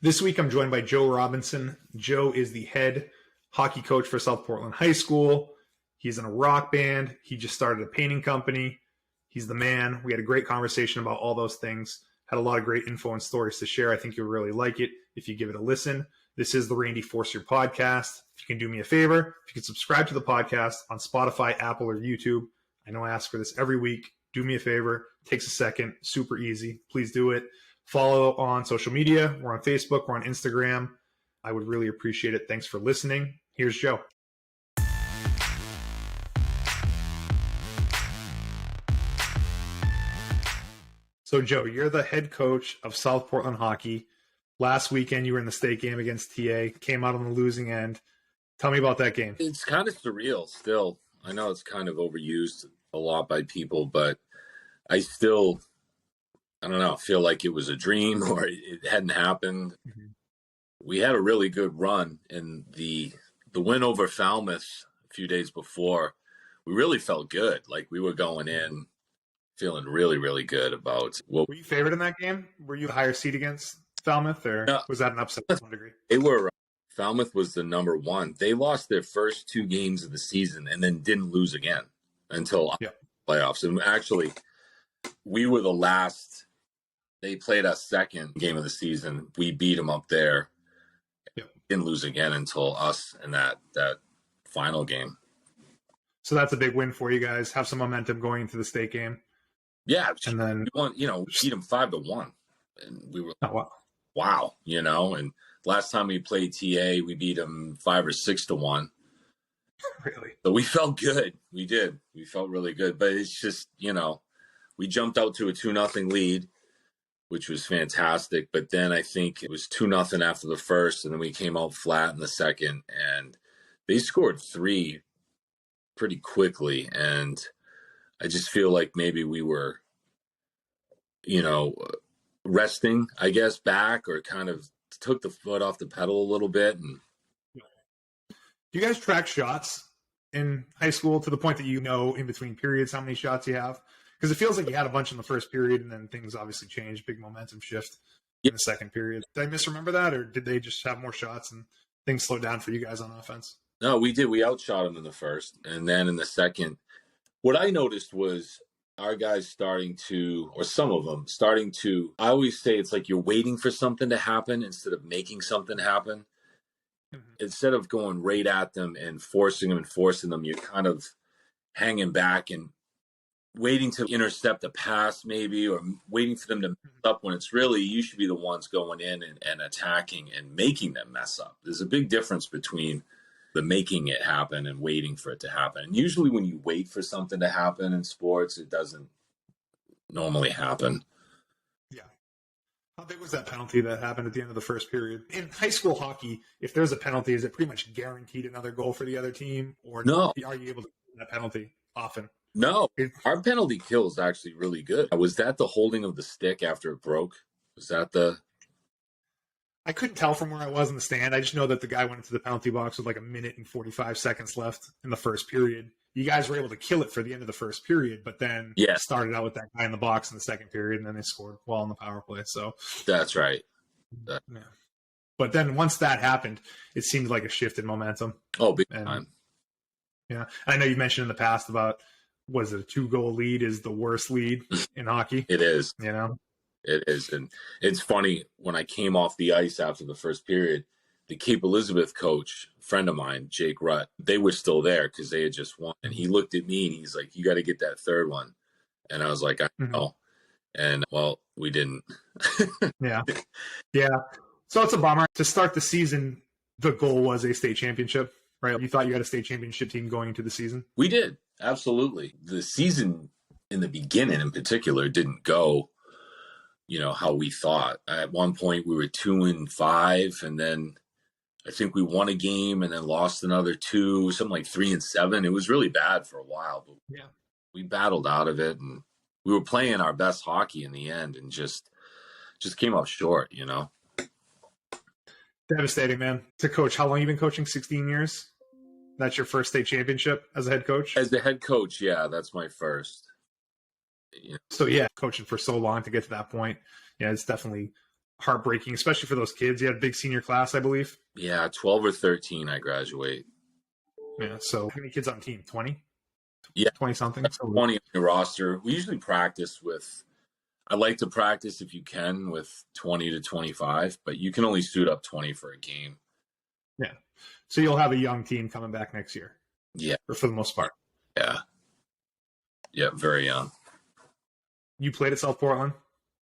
This week, I'm joined by Joe Robinson. Joe is the head hockey coach for South Portland High School. He's in a rock band. He just started a painting company. He's the man. We had a great conversation about all those things. Had a lot of great info and stories to share. I think you'll really like it if you give it a listen. This is the Randy Forster podcast. If you can do me a favor, if you can subscribe to the podcast on Spotify, Apple, or YouTube. I know I ask for this every week. Do me a favor. Takes a second. Super easy. Please do it. Follow on social media. We're on Facebook. We're on Instagram. I would really appreciate it. Thanks for listening. Here's Joe. So, Joe, you're the head coach of South Portland Hockey. Last weekend, you were in the state game against TA. Came out on the losing end. Tell me about that game. It's kind of surreal still. I know it's kind of overused a lot by people, but I still, I don't know, feel like it was a dream or it hadn't happened. Mm-hmm. We had a really good run, and the win over Falmouth a few days before, we really felt good. Like we were going in feeling really, really good about what. Were you favored in that game? Were you the higher seed against Falmouth, or was that an upset to some degree? They were. Falmouth was the number one. They lost their first two games of the season and then didn't lose again until playoffs. And actually, we were the last. They played us second game of the season. We beat them up there. Didn't lose again until us in that final game. So that's a big win for you guys. Have some momentum going into the state game. Yeah, and then we won, beat them 5-1, and we were wow, And last time we played TA, we beat them 5 or 6-1. Really? So we felt good. We did. We felt really good. But it's just we jumped out to a 2-0 lead, which was fantastic. But then I think it was 2-0 after the first, and then we came out flat in the second, and they scored 3 pretty quickly. And I just feel like maybe we were, resting, I guess, back, or kind of took the foot off the pedal a little bit. And do you guys track shots in high school to the point that in between periods how many shots you have? Because it feels like you had a bunch in the first period, and then things obviously changed, big momentum shift in the second period. Did I misremember that, or did they just have more shots and things slowed down for you guys on offense? No, we did. We outshot them in the first, and then in the second, what I noticed was our guys starting to, or some of them starting to, I always say it's like you're waiting for something to happen instead of making something happen. Mm-hmm. Instead of going right at them and forcing them, you're kind of hanging back and waiting to intercept a pass maybe, or waiting for them to mess up, when it's really you should be the ones going in and attacking and making them mess up. There's a big difference between the making it happen and waiting for it to happen. And usually when you wait for something to happen in sports, it doesn't normally happen. Yeah. How big was that penalty that happened at the end of the first period? In high school hockey, if there's a penalty, is it pretty much guaranteed another goal for the other team? Or no? Are you able to get that penalty often? No. Our penalty kill is actually really good. Was that the holding of the stick after it broke? Was that the... I couldn't tell from where I was in the stand. I just know that the guy went into the penalty box with like 1 minute and 45 seconds left in the first period. You guys were able to kill it for the end of the first period, but then started out with that guy in the box in the second period, and then they scored well on the power play. So that's right. Yeah. But then once that happened, it seemed like a shift in momentum. Oh, big time. Yeah. I know you mentioned in the past about, was it a 2-goal lead is the worst lead in hockey? It is. It is. And it's funny, when I came off the ice after the first period, the Cape Elizabeth coach, friend of mine, Jake Rutt, they were still there because they had just won. And he looked at me and he's like, "You got to get that third one." And I was like, "I know." And well, we didn't. Yeah. So it's a bummer. To start the season, the goal was a state championship, right? You thought you had a state championship team going into the season? We did. Absolutely. The season in the beginning in particular didn't go how we thought. At one point we were 2-5, and then I think we won a game and then lost another 2, something like 3-7. It was really bad for a while, but we battled out of it, and we were playing our best hockey in the end, and just came up short. Devastating, man. To coach, how long you been coaching? 16 years? That's your first state championship as a head coach? As the head coach, yeah, that's my first. So, coaching for so long to get to that point, it's definitely heartbreaking, especially for those kids. You had a big senior class, I believe. Yeah, 12 or 13, I graduate. Yeah. So how many kids on the team? 20? Yeah, 20 something. So 20 on your roster. We usually practice with, I like to practice if you can with 20 to 25, but you can only suit up 20 for a game. yeah. So you'll have a young team coming back next year. Yeah. Or for the most part. Yeah. Yeah, very young. You played at South Portland?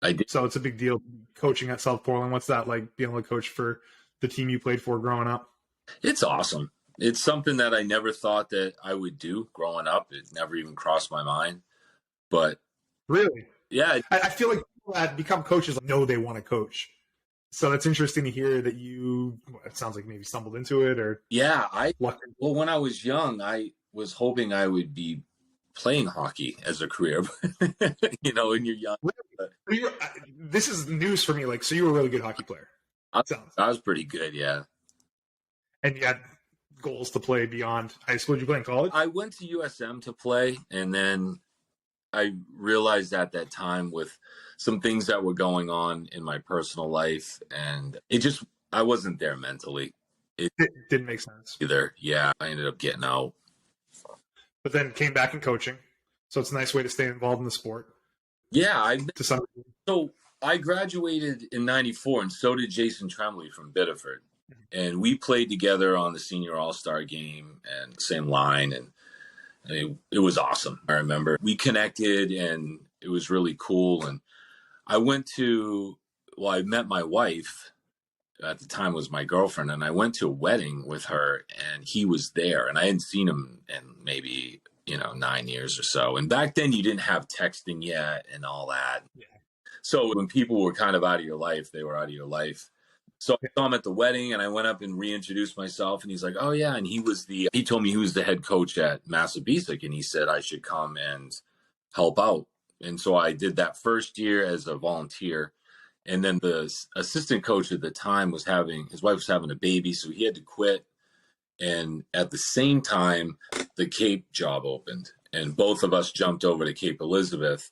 I did. So it's a big deal coaching at South Portland. What's that like, being able to coach for the team you played for growing up? It's awesome. It's something that I never thought that I would do growing up. It never even crossed my mind. But really, yeah, I feel like people that become coaches know they want to coach. So that's interesting to hear that you. It sounds like maybe stumbled into it or yeah. lucked. Well, when I was young, I was hoping I would be playing hockey as a career. You know, when you're young. This is news for me. Like, so you were a really good hockey player. I was pretty good, yeah. And you had goals to play beyond high school. Did you play in college? I went to USM to play, and then I realized at that time with some things that were going on in my personal life, and I wasn't there mentally. It didn't make sense. Either. Yeah, I ended up getting out. But then came back in coaching. So it's a nice way to stay involved in the sport. Yeah, to some so I graduated in '94, and so did Jason Tremblay from Biddeford. And we played together on the senior all-star game and same line. And it was awesome. I remember we connected and it was really cool. And I met my wife at the time was my girlfriend, and I went to a wedding with her, and he was there, and I hadn't seen him in maybe, 9 years or so. And back then you didn't have texting yet and all that. Yeah. So when people were kind of out of your life, they were out of your life. So I saw him at the wedding, and I went up and reintroduced myself, and he's like, oh yeah. And he told me he was the head coach at Massabesic, and he said I should come and help out. And so I did that first year as a volunteer. And then the assistant coach at the time his wife was having a baby, so he had to quit. And at the same time, the Cape job opened, and both of us jumped over to Cape Elizabeth.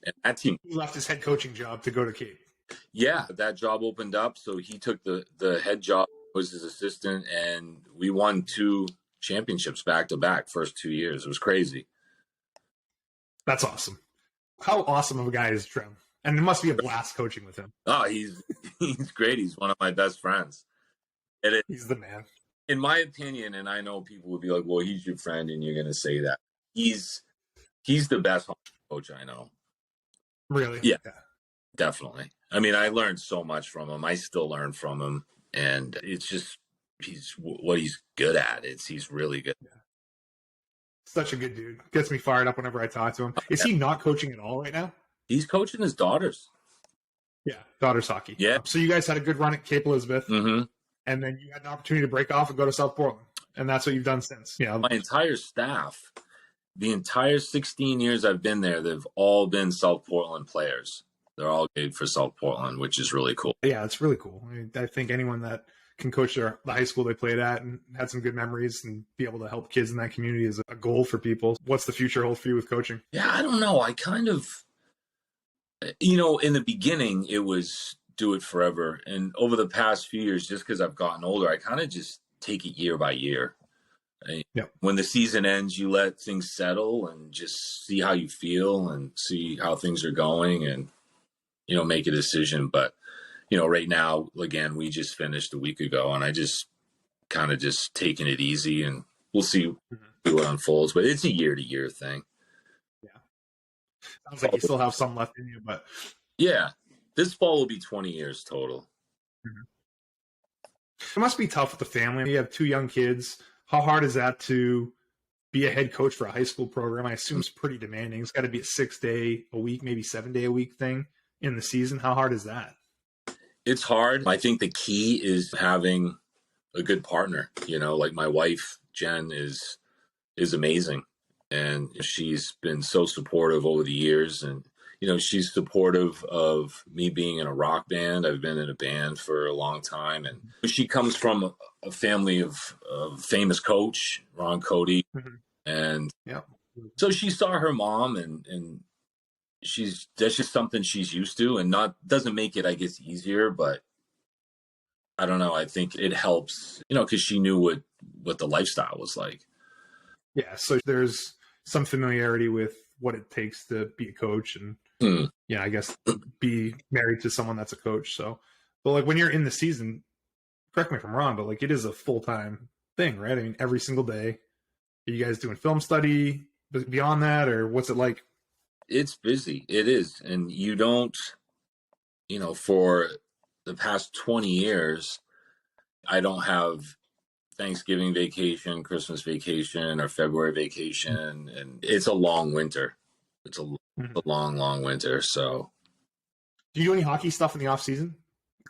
And that team, he left his head coaching job to go to Cape. Yeah, that job opened up, so he took the head job, was his assistant, and we won 2 championships back to back first 2 years. It was crazy. That's awesome. How awesome of a guy is Trem? And it must be a blast coaching with him. Oh, he's great. He's one of my best friends. He's the man. In my opinion, and I know people would be like, well, he's your friend, and you're going to say that. He's the best coach I know. Really? Yeah, definitely. I mean, I learned so much from him. I still learn from him. And it's just, what he's good at. He's really good. Yeah. Such a good dude. Gets me fired up whenever I talk to him. Is he not coaching at all right now? He's coaching his daughters. Yeah, daughters hockey. Yeah. So you guys had a good run at Cape Elizabeth. Mm-hmm. And then you had an opportunity to break off and go to South Portland. And that's what you've done since. Yeah. My entire staff, the entire 16 years I've been there, they've all been South Portland players. They're all good for South Portland, which is really cool. Yeah, it's really cool. I think anyone that can coach the high school they played at and had some good memories and be able to help kids in that community is a goal for people. What's the future hold for you with coaching? Yeah, I don't know. I kind of, in the beginning, it was do it forever. And over the past few years, just because I've gotten older, I kind of just take it year by year. Yep. When the season ends, you let things settle and just see how you feel and see how things are going and, make a decision. But, right now, again, we just finished a week ago, and I just kind of just taking it easy, and we'll see what unfolds. But it's a year-to-year thing. Yeah. Sounds like you still have some left in you, but. Yeah. This fall will be 20 years total. Mm-hmm. It must be tough with the family. You have 2 young kids. How hard is that to be a head coach for a high school program? I assume it's pretty demanding. It's got to be a 6-day a week, maybe 7-day a week thing in the season. How hard is that? It's hard. I think the key is having a good partner. Like my wife, Jen, is amazing. And she's been so supportive over the years. And, she's supportive of me being in a rock band. I've been in a band for a long time. And she comes from a family of famous coach, Ron Cody. Mm-hmm. And so she saw her mom and that's just something she's used to, and not doesn't make it, I guess, easier, but I don't know. I think it helps, because she knew what the lifestyle was like. Yeah, so there's some familiarity with what it takes to be a coach, and I guess be married to someone that's a coach. So, but like when you're in the season, correct me if I'm wrong, but like it is a full-time thing, right? I mean, every single day. Are you guys doing film study beyond that, or what's it like? It's busy. It is. And you don't, for the past 20 years, I don't have Thanksgiving vacation, Christmas vacation, or February vacation. And it's a long winter. It's a long, long winter. So, do you do any hockey stuff in the off season?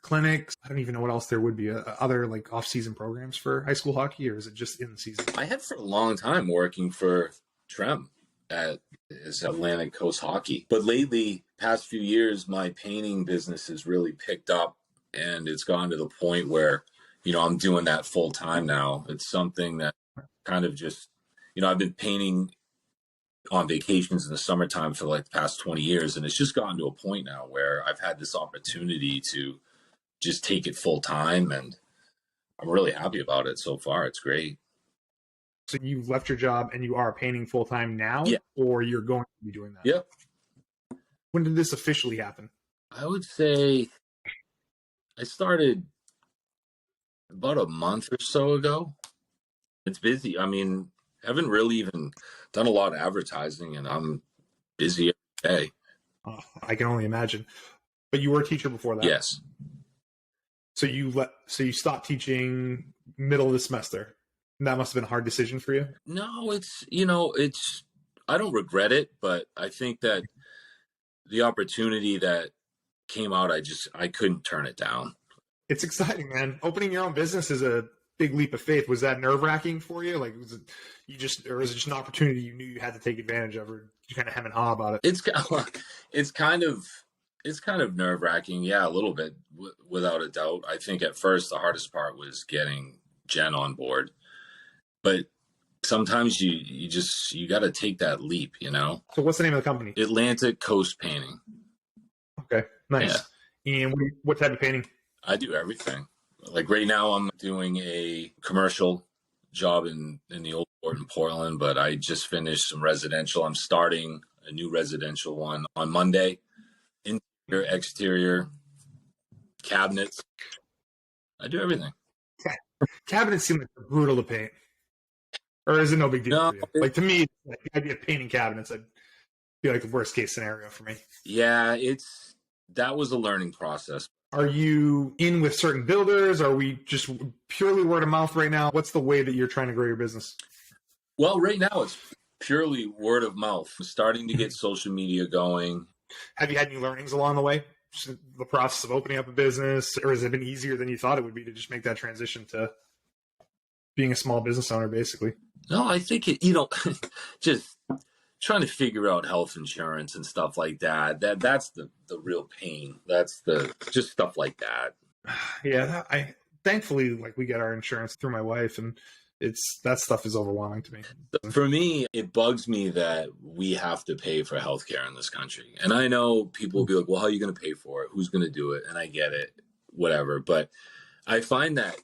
Clinics? I don't even know what else there would be. Other like off season programs for high school hockey, or is it just in the season? I had for a long time working for Trem at Atlantic Coast Hockey. But lately, past few years, my painting business has really picked up, and it's gone to the point where, I'm doing that full time now. It's something that kind of just, I've been painting on vacations in the summertime for like the past 20 years. And it's just gotten to a point now where I've had this opportunity to just take it full time. And I'm really happy about it so far. It's great. So you've left your job and you are painting full time now, yeah. Or you're going to be doing that? Yep. When did this officially happen? I would say I started about a month or so ago. It's busy. I mean, I haven't really even done a lot of advertising, and I'm busy every day. I can only imagine. But you were a teacher before that? Yes. So you stopped teaching middle of the semester. That must have been a hard decision for you. No, it's I don't regret it, but I think that the opportunity that came out, I couldn't turn it down. It's exciting, man. Opening your own business is a big leap of faith. Was that nerve-wracking for you? Like, was it just an opportunity you knew you had to take advantage of, or you kind of hem and haw about it? It's kind of nerve-wracking, yeah, a little bit, without a doubt. I think at first the hardest part was getting Jen on board, but sometimes you got to take that leap, So what's the name of the company? Atlantic Coast Painting. Okay, nice. Yeah. And what type of painting? I do everything. Like right now, I'm doing a commercial job in the old port in Portland, but I just finished some residential. I'm starting a new residential one on Monday. Interior, exterior, cabinets. I do everything. Cabinets seem like they're brutal to paint. Or is it no big deal No, for you? Like, to me, the idea of painting cabinets, I'd be like the worst case scenario for me. Yeah, that was a learning process. Are you in with certain builders? Are we just purely word of mouth right now? What's the way that you're trying to grow your business? Well, right now it's purely word of mouth. I'm starting to get social media going. Have you had any learnings along the way? Just the process of opening up a business, or has it been easier than you thought it would be to just make that transition to being a small business owner, basically? No, I think just trying to figure out health insurance and stuff like that's the real pain. That's just stuff like that. Yeah, thankfully, like, we get our insurance through my wife, and that stuff is overwhelming to me. For me, it bugs me that we have to pay for healthcare in this country. And I know people will be like, well, how are you going to pay for it? Who's going to do it? And I get it, whatever. But I find that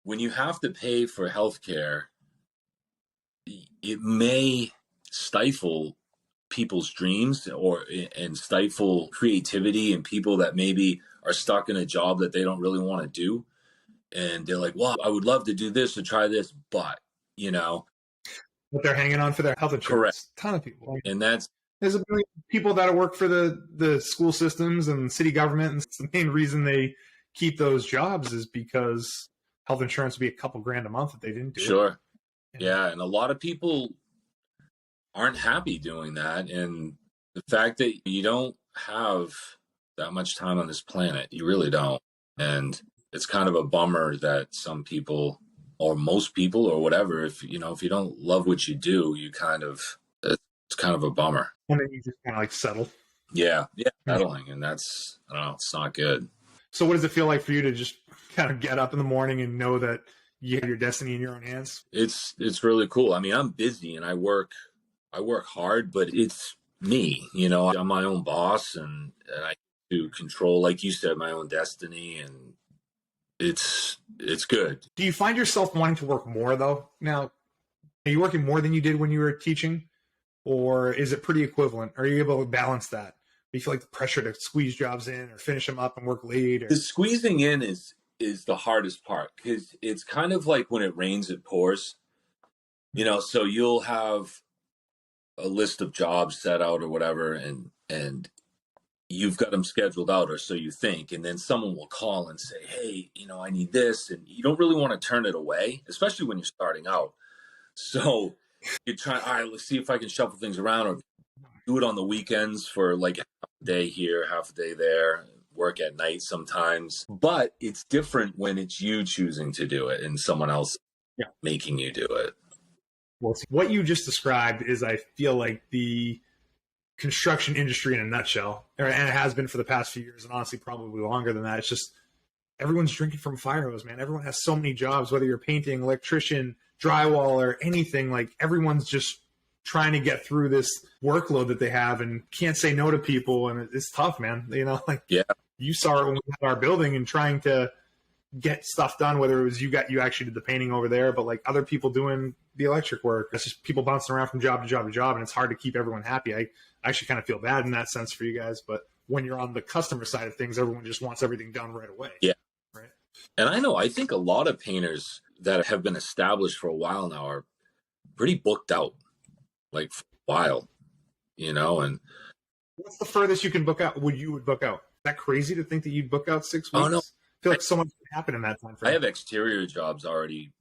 when you have to pay for healthcare, it may stifle people's dreams and stifle creativity and people that maybe are stuck in a job that they don't really want to do. And they're like, well, I would love to do this or try this, but, But they're hanging on for their health insurance. Correct. A ton of people. And there's a million people that work for the school systems and city government, and the main reason they keep those jobs is because health insurance would be a couple grand a month if they didn't do it. Sure. Yeah, and a lot of people aren't happy doing that. And the fact that you don't have that much time on this planet, you really don't. And it's kind of a bummer that some people, or most people, or whatever, if you don't love what you do, it's kind of a bummer. And then you just kind of like settle. Yeah, settling, and that's, I don't know, it's not good. So what does it feel like for you to just kind of get up in the morning and know that you have your destiny in your own hands? It's really cool. I mean, I'm busy and I work hard, but it's me. You know, I'm my own boss, and I do control, like you said, my own destiny, and it's good. Do you find yourself wanting to work more though? Now, are you working more than you did when you were teaching, or is it pretty equivalent? Are you able to balance that? Do you feel like the pressure to squeeze jobs in or finish them up and work late? Or... The squeezing in is the hardest part, because it's kind of like when it rains, it pours. You know, so you'll have a list of jobs set out or whatever, and you've got them scheduled out, or so you think, and then someone will call and say, hey, you know, I need this, and you don't really want to turn it away, especially when you're starting out. So you're trying, all right, let's see if I can shuffle things around, or do it on the weekends for like half a day here, half a day there, work at night sometimes. But it's different when it's you choosing to do it and someone else making you do it. Well, what you just described is, I feel like, the construction industry in a nutshell, and it has been for the past few years, and honestly probably longer than that. It's just everyone's drinking from fire hose, man. Everyone has so many jobs, whether you're painting, electrician, drywall, or anything. Like, everyone's just trying to get through this workload that they have and can't say no to people, and it's tough, man. You know, like, you saw it when we had our building and trying to get stuff done, whether it was you actually did the painting over there, but like other people doing the electric work. It's just people bouncing around from job to job to job, and it's hard to keep everyone happy. I actually kind of feel bad in that sense for you guys, but when you're on the customer side of things, everyone just wants everything done right away. Yeah. Right. And I think a lot of painters that have been established for a while now are pretty booked out, like, for a while, you know. And what's the furthest you can book out? You would book out? Is that crazy to think that you'd book out 6 weeks? Oh, no. I feel like so much can happen in that time frame. I have exterior jobs already,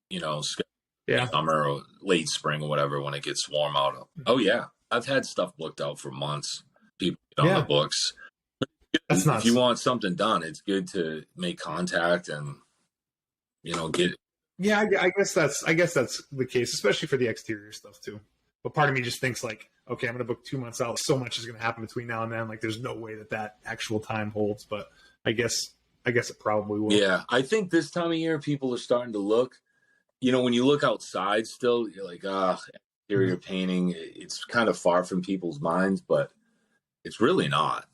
you know, scheduled summer or late spring or whatever, when it gets warm out. Oh yeah, I've had stuff booked out for months. People get on the books. That's nuts. If you want something done, it's good to make contact and, you know, get. Yeah, I guess that's the case, especially for the exterior stuff too. But part of me just thinks like, okay, I'm going to book 2 months out. So much is going to happen between now and then. Like, there's no way that actual time holds. But I guess it probably will. Yeah, I think this time of year people are starting to look. You know, when you look outside still, you're like, exterior painting, it's kind of far from people's minds, but it's really not.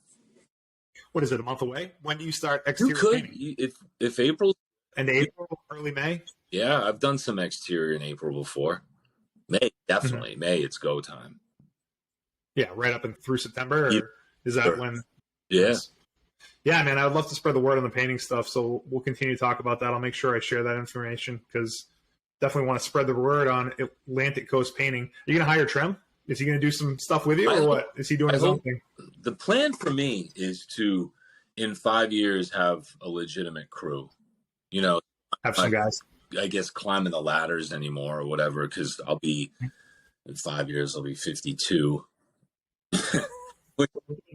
What is it, a month away? When do you start exterior painting? If April. And April, early May? Yeah, I've done some exterior in April before. May, definitely. May, it's go time. Yeah, right up and through September? Or is that when? Yeah. Yeah, man, I would love to spread the word on the painting stuff, so we'll continue to talk about that. I'll make sure I share that information, because definitely want to spread the word on Atlantic Coast Painting. Are you going to hire Trem? Is he going to do some stuff with you, or what? Is he doing his own thing? The plan for me is to, in 5 years, have a legitimate crew. You know, have some guys. I guess climbing the ladders anymore or whatever, because I'll be, in 5 years, I'll be 52.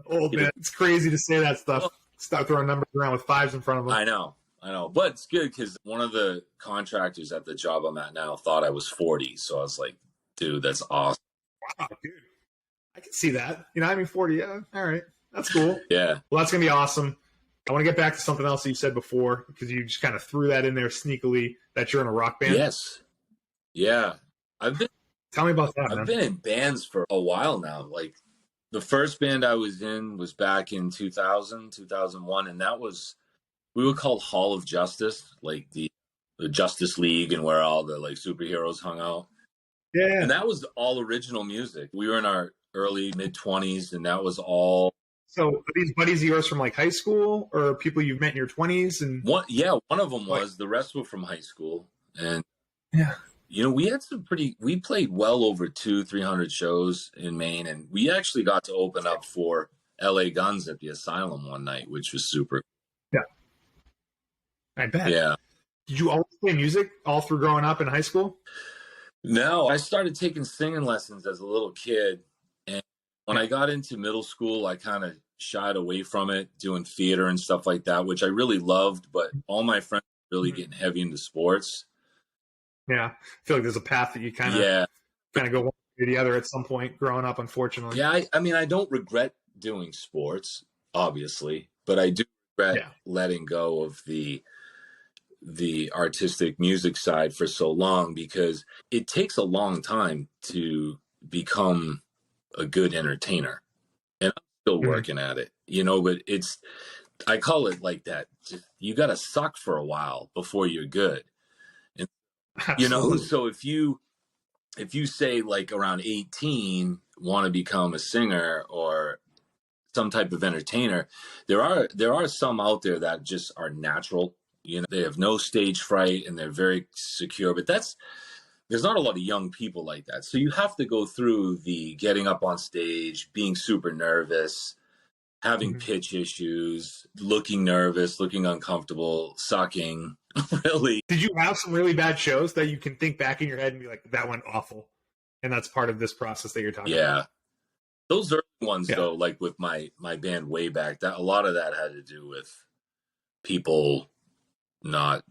Old man. It's crazy to say that stuff. Start throwing numbers around with fives in front of them. I know. But it's good, because one of the contractors at the job I'm at now thought I was 40. So I was like, dude, that's awesome. Wow, dude. I can see that. You know, I mean, 40. Yeah. All right. That's cool. Yeah. Well, that's going to be awesome. I want to get back to something else that you said before, because you just kind of threw that in there sneakily, that you're in a rock band. Yes. Yeah. Tell me about that, I've been in bands for a while now. Like, the first band I was in was back in 2000, 2001, and we were called Hall of Justice, like the Justice League, and where all the like superheroes hung out. Yeah. And that was all original music. We were in our early mid-20s, and that was all. So are these buddies of yours from like high school, or people you've met in your 20s? And one of them was. The rest were from high school. And yeah, you know, we played well over 200-300 shows in Maine, and we actually got to open up for LA Guns at the Asylum one night, which was super. Yeah. I bet. Yeah. Did you always play music all through growing up in high school? No, I started taking singing lessons as a little kid. And when I got into middle school, I kind of shied away from it, doing theater and stuff like that, which I really loved. But all my friends were really getting heavy into sports. Yeah. I feel like there's a path that you kind of go one or the other at some point growing up, unfortunately. Yeah. I mean, I don't regret doing sports, obviously, but I do regret letting go of the artistic music side for so long, because it takes a long time to become a good entertainer. And I'm still Mhm. working at it, but I call it like that. You got to suck for a while before you're good. And, Absolutely. so if you say like around 18, want to become a singer or some type of entertainer, there are some out there that just are natural. They have no stage fright and they're very secure. But there's not a lot of young people like that. So you have to go through the getting up on stage, being super nervous, having Mhm. pitch issues, looking nervous, looking uncomfortable, sucking. Really, Did you have some really bad shows that you can think back in your head and be like, that went awful? And that's part of this process that you're talking about? yeah. Those early ones Yeah. though, like with my band way back, that a lot of that had to do with people not,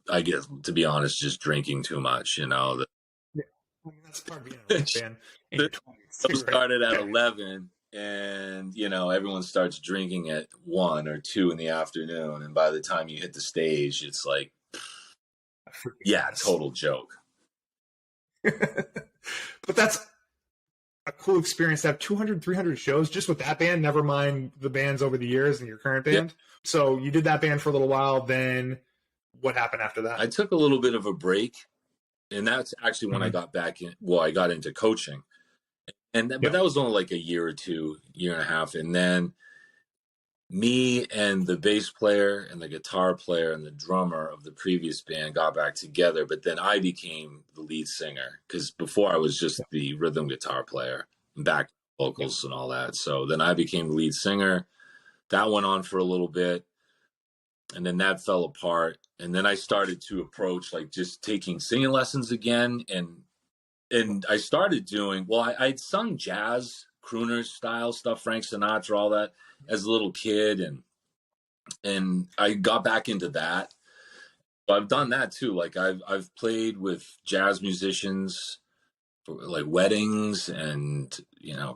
I guess to be honest, just drinking too much. Yeah. I mean, that's part of being in a rock band in The your 20s, show too, right? started at 11, and everyone starts drinking at 1 or 2 in the afternoon, and by the time you hit the stage, it's like, A freaking yeah, mess. total joke. But that's a cool experience to have 200, 300 shows just with that band, never mind the bands over the years in your current Yeah, band. So you did that band for a little while. Then what happened after that? I took a little bit of a break, and that's actually when I Mm-hmm. got back in. Well, I got into coaching, but Yeah. that was only like a year or two, year and a half, and then me and the bass player and the guitar player and the drummer of the previous band got back together, but then I became the lead singer because before I was just Yeah. the rhythm guitar player and back Yeah. vocals and all that. So then I became the lead singer. That went on for a little bit, and then that fell apart. And then I started to approach like just taking singing lessons again, and I started doing well. I'd sung jazz, crooner style stuff, Frank Sinatra, all that as a little kid, and I got back into that. So I've done that too. Like I've played with jazz musicians for like weddings and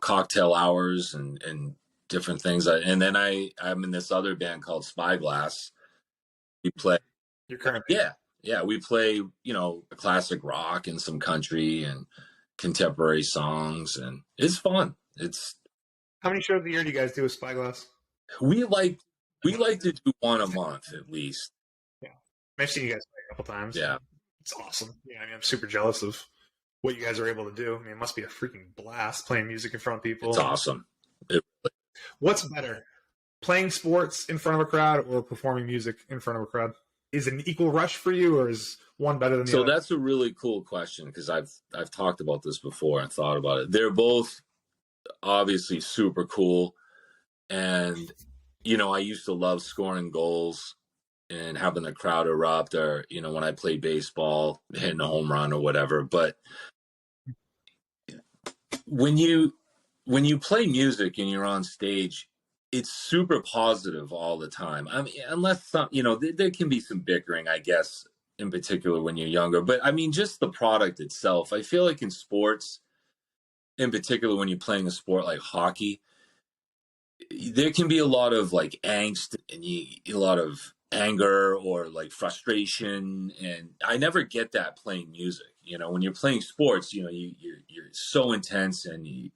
cocktail hours and different things. And then I'm in this other band called Spyglass. We play, Your current band. yeah, we play classic rock and some country and contemporary songs, and it's fun. It's How many shows a year do you guys do with Spyglass? we like we like to do one a month at least. Yeah. I've seen you guys play a couple times. Yeah, It's awesome. Yeah, I mean, I'm super jealous of what you guys are able to do. I mean, it must be a freaking blast playing music in front of it's people. awesome. It, What's better, playing sports in front of a crowd or performing music in front of a crowd? Is it an equal rush for you, or is one better than the So other? that's a really cool question because I've talked about this before and thought about it. They're both obviously super cool, and I used to love scoring goals and having the crowd erupt, or when I played baseball, hitting a home run or whatever. But when you play music and you're on stage, it's super positive all the time. I mean, unless there can be some bickering, I guess, in particular when you're younger. But I mean, just the product itself. I feel like in sports, in particular when you're playing a sport like hockey, there can be a lot of like angst and a lot of anger or like frustration, and I never get that playing music. When you're playing sports, you're so intense and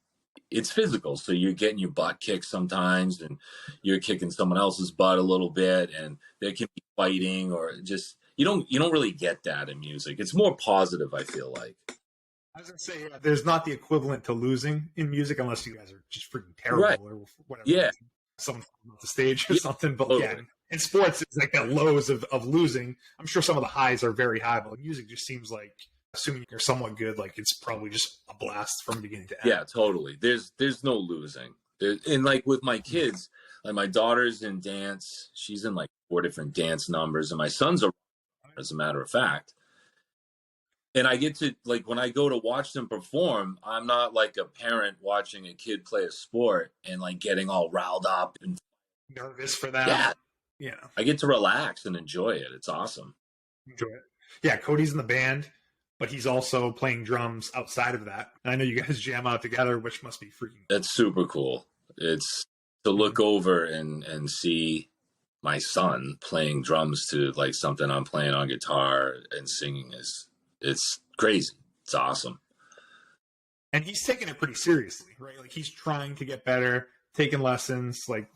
it's physical, so you're getting your butt kicked sometimes, and you're kicking someone else's butt a little bit, and there can be fighting or just you don't really get that in music. It's more positive, I feel like. I was gonna say, yeah, there's not the equivalent to losing in music unless you guys are just freaking Right. terrible or whatever Yeah. reason. Someone falls off the stage or Yeah, something. But yeah, totally. in sports, it's like that lows of losing. I'm sure some of the highs are very high, but music just seems like, assuming you're somewhat good, like it's probably just a blast from beginning to end. Yeah, totally. There's no losing. And like with my kids, like my daughter's in dance. She's in like 4 different dance numbers, and my son's a, as a matter of fact. And I get to like when I go to watch them perform, I'm not like a parent watching a kid play a sport and like getting all riled up and Nervous for that. yeah, Yeah, I get to relax and enjoy it. It's awesome. enjoy it. Yeah, Cody's in the band, but he's also playing drums outside of that. And I know you guys jam out together, which must be freaking cool. That's super cool. It's to look over and see my son playing drums to like something I'm playing on guitar and singing is it's crazy. It's awesome. And he's taking it pretty seriously, right? Like he's trying to get better, taking lessons. Like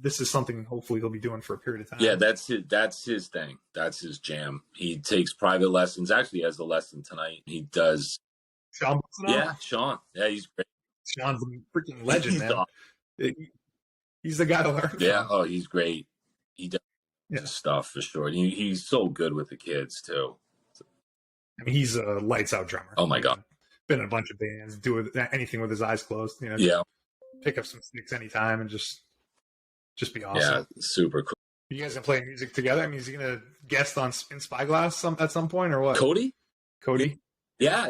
this is something hopefully he'll be doing for a period of time. Yeah, that's it. That's his thing. That's his jam. He takes private lessons. Actually, he has a lesson tonight. He does. Sean. Yeah, Sean. Yeah, he's great. Sean's a freaking legend, He's man. awesome. He's the guy to learn Yeah. from. Oh, he's great. He does stuff for sure. He's so good with the kids too. I mean, he's a lights out drummer. Oh my God. Been in a bunch of bands, do anything with his eyes closed. You know, Yeah. pick up some sticks anytime and just be awesome. Yeah, super cool. You guys gonna play music together? I mean, is he gonna guest on in Spyglass at some point or what? Cody? Yeah,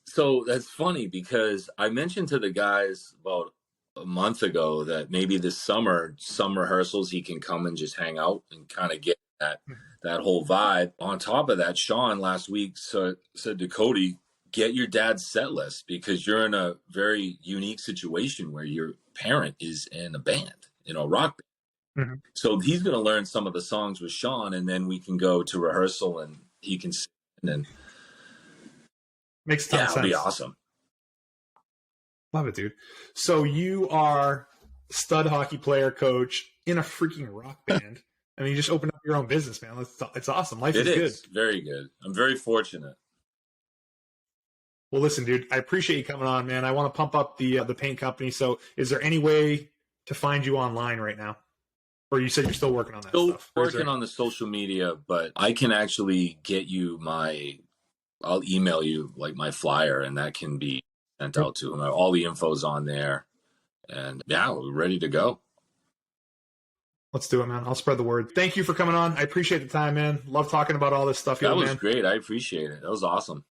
so that's funny because I mentioned to the guys about a month ago that maybe this summer, some rehearsals, he can come and just hang out and kind of get that whole vibe. On top of that, Sean last week said to Cody, get your dad's set list because you're in a very unique situation where your parent is in a band, rock band. Mm-hmm. So he's going to learn some of the songs with Sean, and then we can go to rehearsal and he can sing and makes a ton of sense. It'll be awesome. Love it, dude. So you are stud hockey player, coach in a freaking rock band. I mean, you just opened up your own business, man. It's awesome. Life is good. Very good. I'm very fortunate. Well, listen, dude, I appreciate you coming on, man. I want to pump up the paint company. So is there any way to find you online right now? Or you said you're still working on that stuff? Working on the social media, but I can actually get you I'll email you like my flyer and that can be sent out to him. All the info's on there. And yeah, we're ready to go. Let's do it, man. I'll spread the word. Thank you for coming on. I appreciate the time, man. Love talking about all this stuff. That was great. I appreciate it. That was awesome.